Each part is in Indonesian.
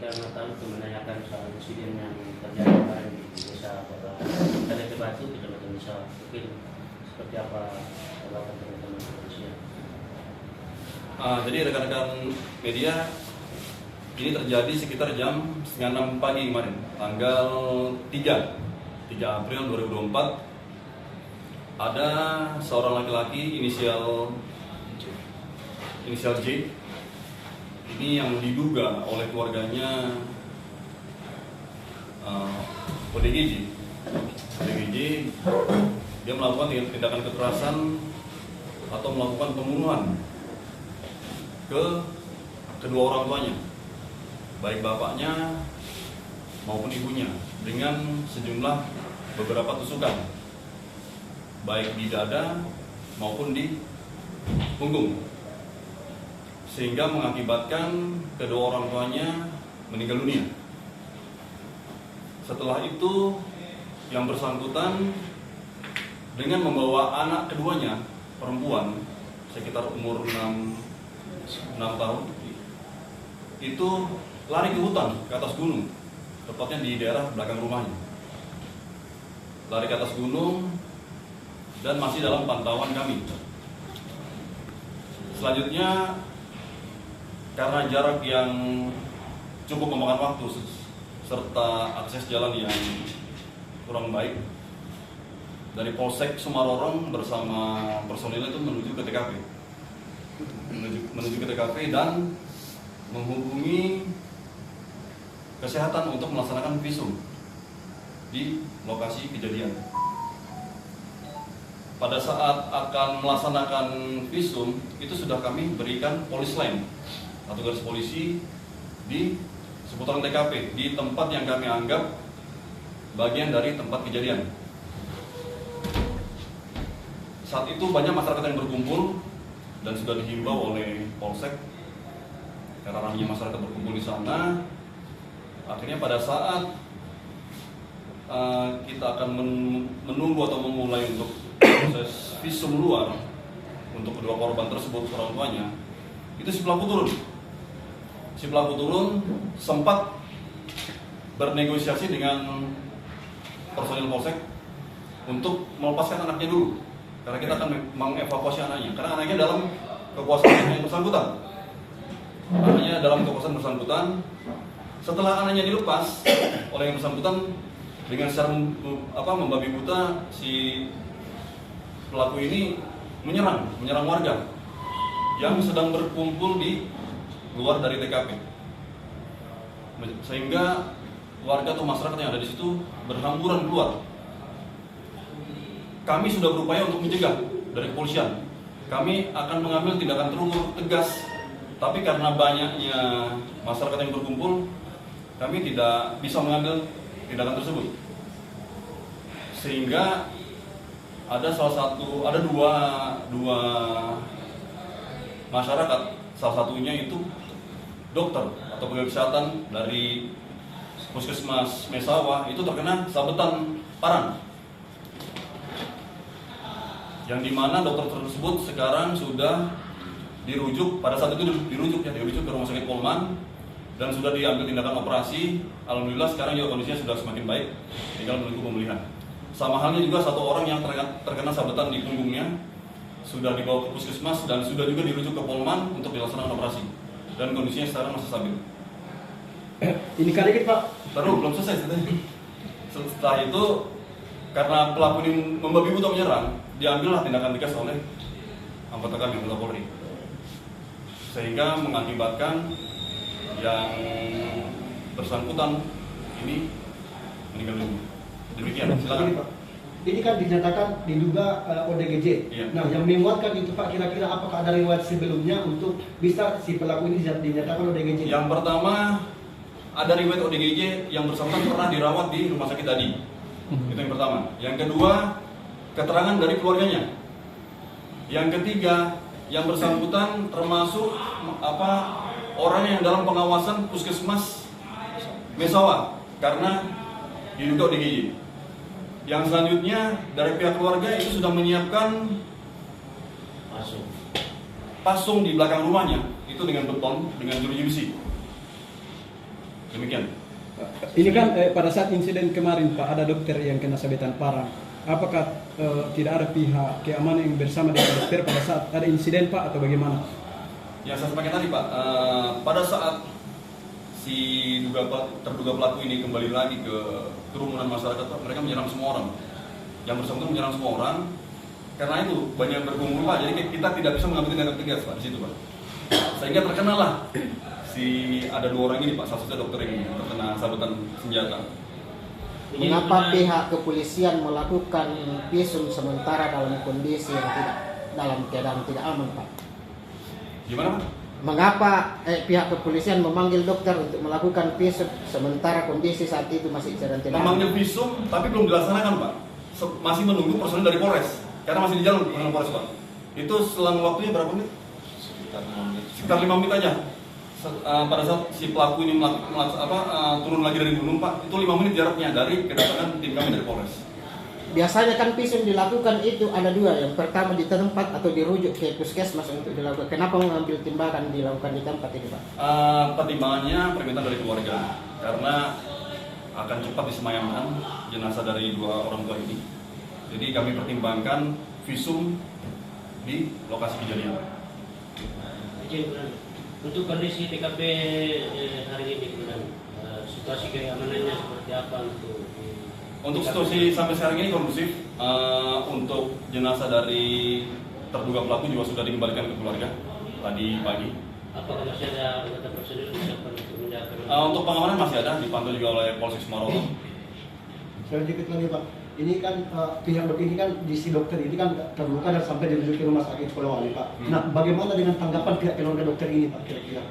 karena tahu untuk menanyakan soal insiden yang terjadi kemarin di desa Kota KDP Batu, Kecamatan Misawah. Mungkin seperti apa laporan teman-teman kepolisian? Jadi rekan-rekan media, ini terjadi sekitar jam 5:30 pagi kemarin, tanggal 3 April 2024. Ada seorang laki-laki inisial J. Ini yang diduga oleh keluarganya ODGJ. Dia melakukan tindakan kekerasan atau melakukan pembunuhan ke kedua orang tuanya, baik bapaknya maupun ibunya, dengan sejumlah beberapa tusukan, baik di dada maupun di punggung, sehingga mengakibatkan kedua orang tuanya meninggal dunia. Setelah itu, yang bersangkutan dengan membawa anak keduanya, perempuan, sekitar umur 6 tahun, itu lari ke hutan, ke atas gunung, tepatnya di daerah belakang rumahnya. Lari ke atas gunung dan masih dalam pantauan kami. Selanjutnya, karena jarak yang cukup memakan waktu serta akses jalan yang kurang baik, dari Polsek Sumarorong bersama personil itu menuju ke TKP dan menghubungi kesehatan untuk melaksanakan visum di lokasi kejadian. Pada saat akan melaksanakan visum, itu sudah kami berikan polis line atau garis polisi di seputaran TKP, di tempat yang kami anggap bagian dari tempat kejadian. Saat itu banyak masyarakat yang berkumpul dan sudah dihimbau oleh Polsek karena ramainya masyarakat berkumpul di sana. Akhirnya pada saat kita akan menunggu atau memulai untuk proses visum luar untuk kedua korban tersebut, orang tuanya, itu si pelaku turun sempat bernegosiasi dengan personil Polsek untuk melepaskan anaknya dulu, karena kita akan mengevakuasi anaknya, karena anaknya dalam kekuasaan yang bersangkutan. Setelah anaknya dilepas oleh yang bersangkutan, dengan secara membabi buta, si pelaku ini menyerang warga yang sedang berkumpul di luar dari TKP, sehingga warga atau masyarakat yang ada di situ berhamburan keluar. Kami sudah berupaya untuk mencegah dari kepolisian. Kami akan mengambil tindakan tegas, tapi karena banyaknya masyarakat yang berkumpul, kami tidak bisa mengambil tindakan tersebut. Sehingga ada dua masyarakat, salah satunya itu dokter atau petugas kesehatan dari Puskesmas Misawah, itu terkena sabetan parang, yang dimana dokter tersebut sekarang sudah dirujuk, pada saat itu dirujuk ke Rumah Sakit Polman dan sudah diambil tindakan operasi. Alhamdulillah sekarang juga kondisinya sudah semakin baik, tinggal menunggu pemulihan. Sama halnya juga satu orang yang terkena sabetan di punggungnya sudah dibawa ke puskesmas dan sudah juga dirujuk ke Polman untuk dilaksanakan operasi, dan kondisinya sekarang masih stabil. Ini kali ini Pak? Belum selesai. Setelah itu, karena pelaku ini membabi buta menyerang, diambillah tindakan tegas oleh anggota kami, anggota Polri, sehingga mengakibatkan yang bersangkutan ini meninggal dunia. Demikian, silakan Pak. Ini kan dinyatakan diduga ODGJ. Iya. Nah, yang menguatkan itu Pak, kira-kira apakah ada riwayat sebelumnya untuk bisa si pelaku ini dinyatakan ODGJ? Yang pertama, ada riwayat ODGJ yang bersangkutan pernah dirawat di rumah sakit tadi. Itu yang pertama. Yang kedua, keterangan dari keluarganya. Yang ketiga, yang bersangkutan termasuk orang yang dalam pengawasan Puskesmas Misawah karena diduga ODGJ. Yang selanjutnya, dari pihak keluarga itu sudah menyiapkan pasung di belakang rumahnya, itu dengan beton, dengan jeruji besi. Demikian. Ini kan pada saat insiden kemarin Pak, ada dokter yang kena sabetan parang. Apakah tidak ada pihak keamanan yang bersama dengan dokter pada saat ada insiden Pak, atau bagaimana? Yang saya sampaikan tadi Pak, pada saat si terduga pelaku ini kembali lagi ke kerumunan masyarakat Pak, mereka menyerang semua orang. Yang bersangkutan menyerang semua orang. Karena itu banyak berkumpul Pak, jadi kita tidak bisa mengambil tindakan tegas Pak di situ Pak. Sehingga terkenal lah ada 2 orang ini Pak, salah satu dokter ini yang terkena sabetan senjata. Mengapa pihak kepolisian melakukan visum sementara dalam kondisi yang tidak dalam keadaan tidak aman, Pak? Gimana Pak? Mengapa pihak kepolisian memanggil dokter untuk melakukan visum sementara kondisi saat itu masih sedang tidak aman? Memanggil visum tapi belum dilaksanakan Pak. Masih menunggu personil dari Polres karena masih di jalan dengan Polres Pak. Itu selang waktunya berapa menit? Sekitar 5 menit aja. Pada saat si pelaku ini turun lagi dari gunung Pak, itu 5 menit jaraknya dari kedatangan tim kami dari Polres. Biasanya kan visum dilakukan itu ada 2, yang pertama di tempat atau dirujuk ke puskesmas untuk dilakukan. Kenapa mengambil tindakan dilakukan di tempat ini Pak? Pertimbangannya permintaan dari keluarga karena akan cepat disemayamkan jenazah dari 2 orang tua ini. Jadi kami pertimbangkan visum di lokasi kejadian. Untuk kondisi TKP hari ini kemudian situasi keamanannya seperti apa untuk situasi sampai sekarang ini kondusif. Untuk jenazah dari terduga pelaku juga sudah dikembalikan ke keluarga tadi pagi. Apakah masih ada anggota personil disiapkan untuk menjaga? Untuk pengamanan masih ada, dipantau juga oleh Polsek Semarang. Saya sedikit lagi Pak, ini kan pihak dokter ini kan si dokter ini kan terluka dan sampai dirujuk ke rumah sakit Polewali Pak. Nah, bagaimana dengan tanggapan pihak keluarga dokter ini Pak kira-kira?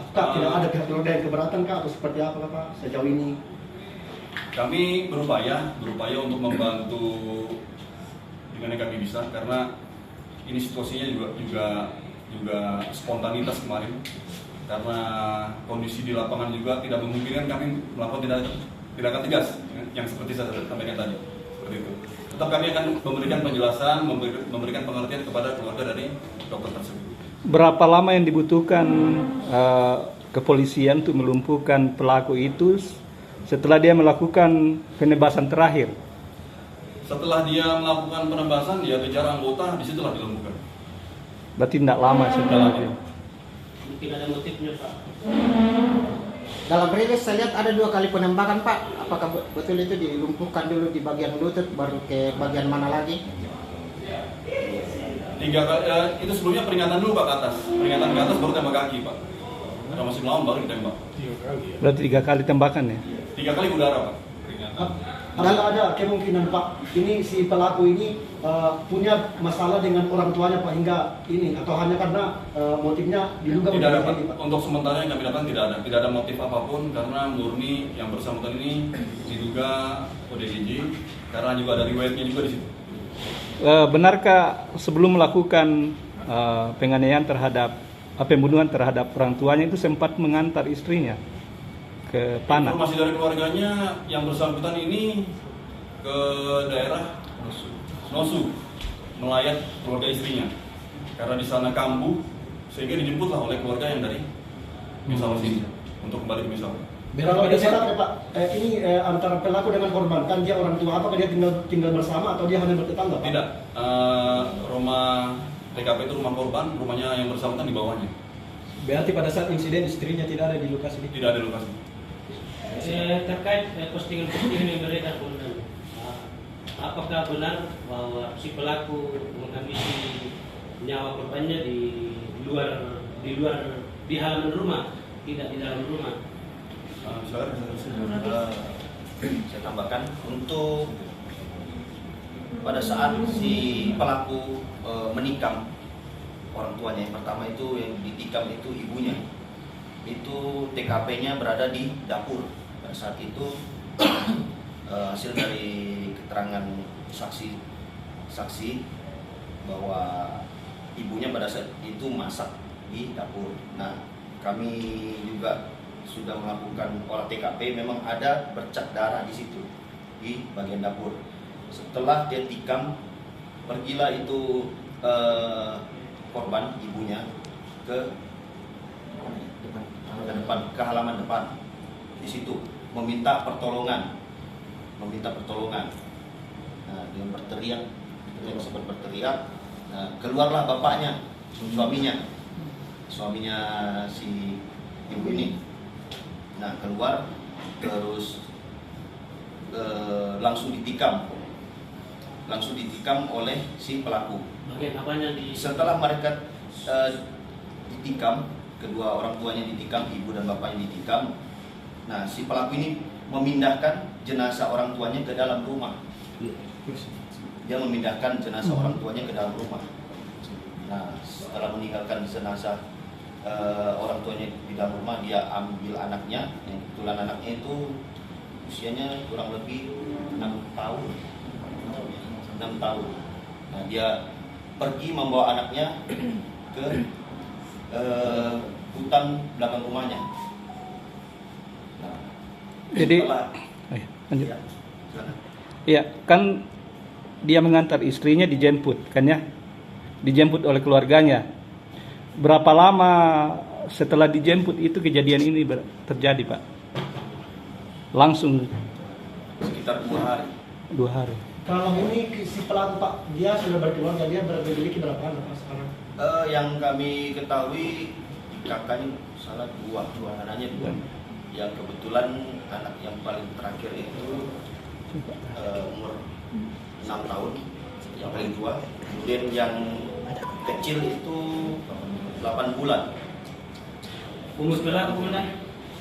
Apakah tidak ada pihak keluarga yang keberatan kah atau seperti apa Pak sejauh ini? Kami berupaya untuk membantu dengan yang kami bisa karena ini situasinya juga spontanitas kemarin karena kondisi di lapangan juga tidak memungkinkan kami melakukan tindakan tegas yang seperti saya sampaikan tadi, seperti itu. Tetap kami akan memberikan penjelasan, memberikan pengertian kepada keluarga dari dokter tersebut. Berapa lama yang dibutuhkan kepolisian untuk melumpuhkan pelaku itu setelah dia melakukan penebasan terakhir? Setelah dia melakukan penebasan, dia kejar anggota, disitulah dilumpuhkan. Berarti tidak lama setelah itu. Mungkin ada motifnya Pak. Dalam rilis saya lihat ada 2 kali penembakan Pak. Apakah betul itu dilumpuhkan dulu di bagian lutut baru ke bagian mana lagi? 3 kali, itu sebelumnya peringatan dulu Pak ke atas. Peringatan ke atas baru tembak kaki Pak. Karena masih melawan baru ditembak. Berarti 3 kali tembakan ya? 3 kali udara Pak. Ada kemungkinan Pak, ini si pelaku ini punya masalah dengan orang tuanya Pak hingga ini, atau hanya karena motifnya diduga Tidak ada ini, Pak. Untuk sementara yang kami dapatkan tidak ada motif apapun karena murni yang bersangkutan ini diduga ODGJ karena juga ada riwayatnya juga di situ. Benarkah sebelum melakukan penganiayaan terhadap pembunuhan terhadap orang tuanya itu sempat mengantar istrinya ke Panah? Informasi dari keluarganya yang bersangkutan ini ke daerah Nosu melayat keluarga istrinya karena di sana kambuh sehingga dijemputlah oleh keluarga yang dari Misal sini untuk kembali ke Misal. Kalau ada syarat ya Pak, ini antara pelaku dengan korban, kan dia orang tua, apakah dia tinggal bersama atau dia hanya bertetangga Pak? Tidak, rumah TKP itu rumah korban, rumahnya yang bersangkutan di bawahnya. Berarti pada saat insiden istrinya tidak ada di lokasi? Tidak ada lokasi. Terkait postingan yang beredar kemudian, apakah benar bahwa si pelaku menghabisi nyawa korbannya di luar di halaman rumah, tidak di dalam rumah? Saya tambahkan untuk pada saat si pelaku menikam orang tuanya, yang pertama itu yang ditikam itu ibunya, itu TKP-nya berada di dapur. Pada saat itu hasil dari keterangan saksi bahwa ibunya pada saat itu masak di dapur. Nah, kami juga sudah melakukan olah TKP, memang ada bercak darah di situ di bagian dapur. Setelah dia tikam, pergilah itu korban ibunya ke ke halaman depan. Di situ meminta pertolongan. Nah, dia berteriak, sempat berteriak. Nah, keluarlah bapaknya, suaminya si ibu ini. Nah, keluar terus langsung ditikam oleh si pelaku. Bagian apanya Setelah mereka ditikam, kedua orang tuanya ditikam, ibu dan bapaknya ditikam. Nah, si pelaku ini memindahkan jenazah orang tuanya ke dalam rumah. Dia memindahkan jenazah orang tuanya ke dalam rumah. Nah, setelah meninggalkan jenazah orang tuanya di dalam rumah, dia ambil anaknya. Yang kebetulan anaknya itu usianya kurang lebih 6 tahun. Nah, dia pergi membawa anaknya ke hutan belakang rumahnya. Nah, Jadi, lanjut. ya, silakan. Iya, kan dia mengantar istrinya dijemput, kan ya? Dijemput oleh keluarganya. Berapa lama setelah dijemput itu kejadian ini terjadi, Pak? Langsung Sekitar 2 hari. 2 hari. Kalau ini si pelaku Pak, dia sudah berkeluarga, dia memiliki berapa anak Pak sekarang? Yang kami ketahui kakaknya salah dua anaknya dua. Yang kebetulan anak yang paling terakhir itu umur 6 tahun, yang paling tua. Kemudian yang kecil itu 8 bulan. umur berapa komandan?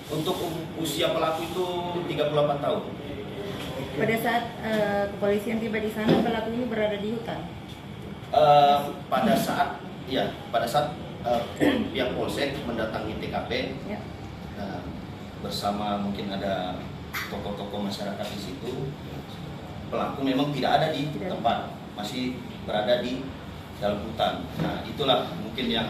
Untuk usia pelaku itu 38 tahun. Pada saat kepolisian tiba di sana, pelaku ini berada di hutan. Pada saat pihak polsek mendatangi TKP, Ya. nah, bersama mungkin ada tokoh-tokoh masyarakat di situ, pelaku memang tidak ada di tempat, masih berada di dalam hutan. Nah, itulah mungkin yang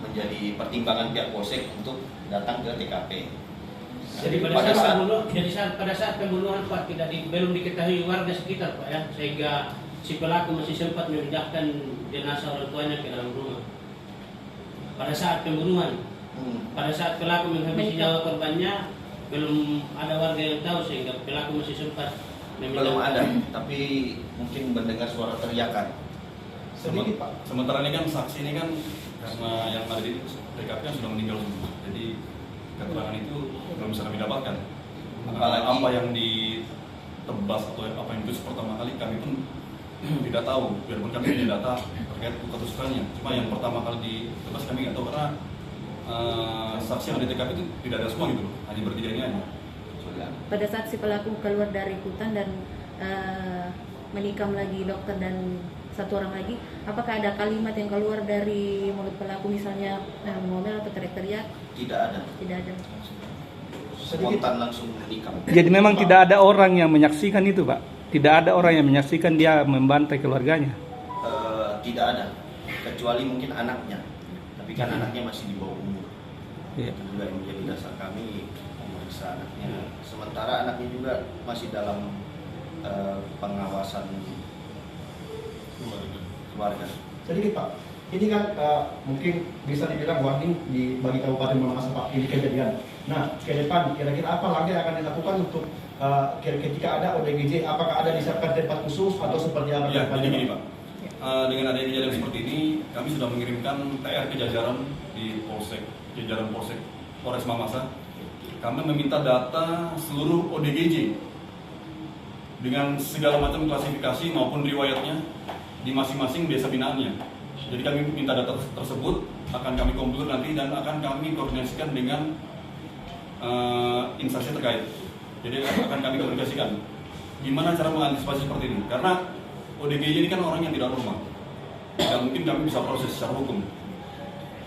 menjadi pertimbangan pihak polsek untuk datang ke TKP. Jadi pada saat pembunuhan Pak belum diketahui warga sekitar Pak ya, sehingga si pelaku masih sempat memindahkan jenazah orang tuanya ke dalam rumah. Pada saat pembunuhan, pada saat pelaku menghabisi nyawa korbannya, belum ada warga yang tahu sehingga pelaku masih sempat memindahkan. Belum ada, tapi mungkin mendengar suara teriakan. Sedikit Pak. Sementara ini kan saksi ini kan karena yang ada di TKP kan sudah meninggal semua. Jadi keterangan itu belum bisa kami dapatkan. Apalagi Apa yang ditebas atau apa yang itu pertama kali kami pun tidak tahu. Biarpun kami punya data terkait ketusukannya. Cuma yang pertama kali ditebas kami nggak tahu karena saksi yang ada di TKP itu tidak ada semua gitu loh. Hanya bertiga ini aja. Pada saat si pelaku keluar dari hutan dan menikam lagi dokter dan satu orang lagi, apakah ada kalimat yang keluar dari mulut pelaku, misalnya ngomel atau teriak-teriak? tidak ada, Tidak ada. spontan langsung menikam. Jadi memang tidak ada orang yang menyaksikan itu, Pak. Tidak ada orang yang menyaksikan dia membantai keluarganya. Tidak ada, kecuali mungkin anaknya. Tapi kan anaknya masih di bawah umur. Iya. Itu juga yang menjadi dasar kami memeriksa anaknya. Sementara anaknya juga masih dalam pengawasan keluarga. Sedikit Pak, ini kan mungkin bisa dibilang warning bagi Kabupaten Mamasa Pak, ini kejadian. Nah, ke depan kira-kira apa lagi yang akan dilakukan untuk ketika ada ODGJ, apakah ada disiapkan tempat khusus atau seperti apa? Ya, jadi gini Pak. Dengan adanya kejadian seperti ini, kami sudah mengirimkan PR ke jajaran di Polsek, jajaran Polsek Polres Mamasa. Kami meminta data seluruh ODGJ dengan segala macam klasifikasi maupun riwayatnya di masing-masing desa binaannya. Jadi kami minta data tersebut, akan kami komputer nanti dan akan kami koordinasikan dengan instansi terkait. Jadi akan kami komunikasikan gimana cara mengantisipasi seperti ini. Karena ODGJ ini kan orang yang tidak normal, dan mungkin kami bisa proses secara hukum.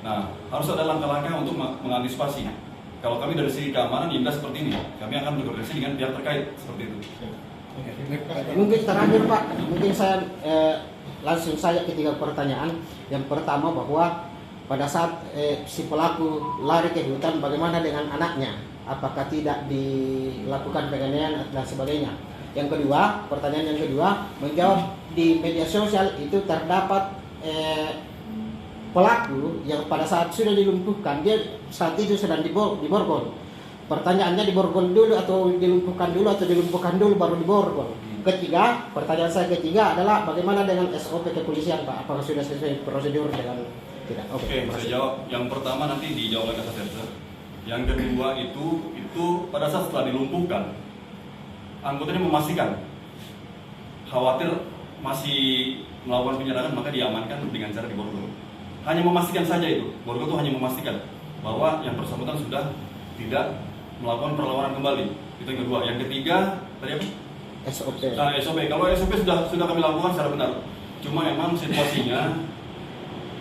Nah, harus ada langkah-langkah untuk mengantisipasi. Kalau kami dari segi keamanan, ya seperti ini. Kami akan berkoordinasi dengan pihak terkait seperti itu. Mungkin terakhir Pak, mungkin saya langsung saja ke 3 pertanyaan. Yang pertama bahwa pada saat si pelaku lari ke hutan, bagaimana dengan anaknya? Apakah tidak dilakukan penganiayaan dan sebagainya? Yang kedua, pertanyaan yang kedua, menjawab di media sosial itu terdapat pelaku yang pada saat sudah dilumpuhkan, dia saat itu sedang diborgol. Pertanyaannya diborgol dulu atau dilumpuhkan dulu baru diborgol. Ketiga, pertanyaan saya ketiga adalah bagaimana dengan SOP kepolisian Pak? Apakah sudah sesuai prosedur dengan tidak? Oke, saya jawab. Yang pertama nanti dijawab oleh Kasat. Yang kedua itu pada saat setelah dilumpuhkan, anggotanya memastikan khawatir masih melakukan penyerangan, maka diamankan dengan cara diborgol. Hanya memastikan saja itu. Borgol itu hanya memastikan bahwa yang bersangkutan sudah tidak melakukan perlawanan kembali. Itu yang kedua. Yang ketiga tadi apa? SOP. Nah, SOP. Kalau SOP sudah kami lakukan secara benar. Cuma memang situasinya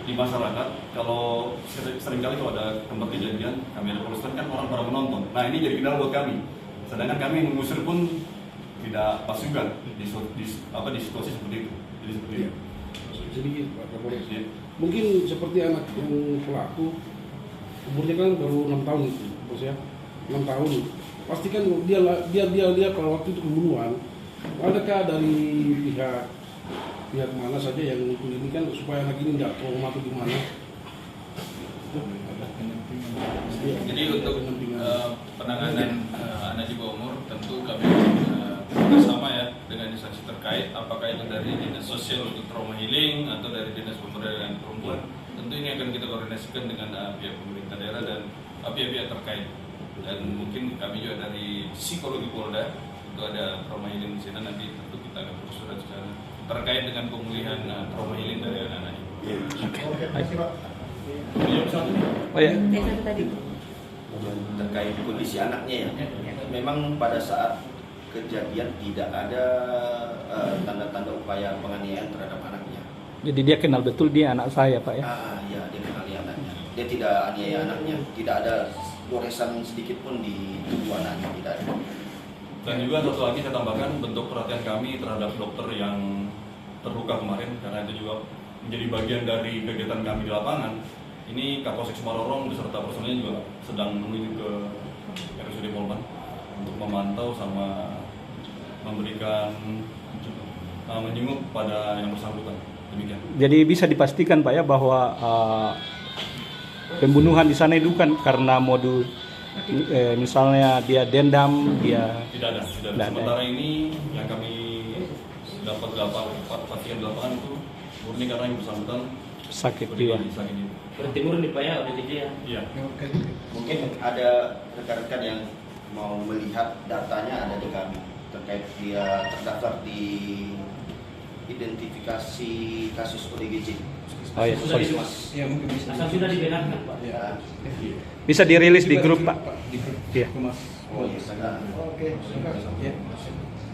di masyarakat, kalau seringkali kalau ada tempat kejadian, kami ada polisi kan orang pada menonton. Nah, ini jadi kendala buat kami. Sedangkan kami mengusir pun tidak pas juga di situasi seperti itu. Jadi seperti itu. Sedikit Pak Kapolres. Ya. Mungkin seperti anak yang pelaku umurnya kan baru 6 tahun itu, bos ya. 6 tahun. Pastikan dia kalau waktu itu pembunuhan, adakah dari pihak mana saja yang ini kan supaya anak ini tidak trauma atau gimana? Jadi untuk penanganan anak di bawah umur tentu kami bersama ya dengan instansi terkait, apakah itu dari dinas sosial untuk trauma healing atau dari dinas pemberdayaan perempuan. Tentu ini akan kita koordinasikan dengan pihak pemerintah daerah dan pihak-pihak terkait. Dan mungkin kami juga dari psikologi Polda itu ada trauma healing di sana, nanti tentu kita akan bersurat secara terkait dengan pemulihan trauma healing dari anak-anak ini. Oh ya. Satu tadi. Terkait kondisi anaknya ya, memang pada saat kejadian tidak ada tanda-tanda upaya penganiayaan terhadap anaknya. Jadi dia kenal betul dia anak saya, Pak ya. Ya, dia kenal anaknya. Dia tidak aniaya anaknya, tidak ada goresan sedikit pun di tubuh anaknya, tidak ada. Dan juga satu lagi saya tambahkan bentuk perhatian kami terhadap dokter yang terluka kemarin, karena itu juga menjadi bagian dari kegiatan kami di lapangan. Ini Kapolsek Sumarorong beserta personelnya juga sedang menuju ke RSUD Polban untuk memantau sama memberikan menjenguk pada yang bersangkutan. Demikian. Jadi bisa dipastikan Pak ya bahwa pembunuhan di sana itu kan karena modus misalnya dia dendam, dia tidak ada. Sementara ini yang kami dapat pastikan di lapangan itu murni karena yang bersangkutan sakit jiwa. Berarti murni Pak ya, udah gitu ya. Iya. Mungkin ada rekan-rekan yang mau melihat datanya ada di kami terkait dia terdaftar di identifikasi kasus ODGJ. Oh ya, sorry. Ya mungkin bisa. Asal sudah dibenarkan Pak. Ya. Bisa dirilis di grup Pak. Di grup Iya. Humas. Oh, iya. Oke, terima kasih. Ya.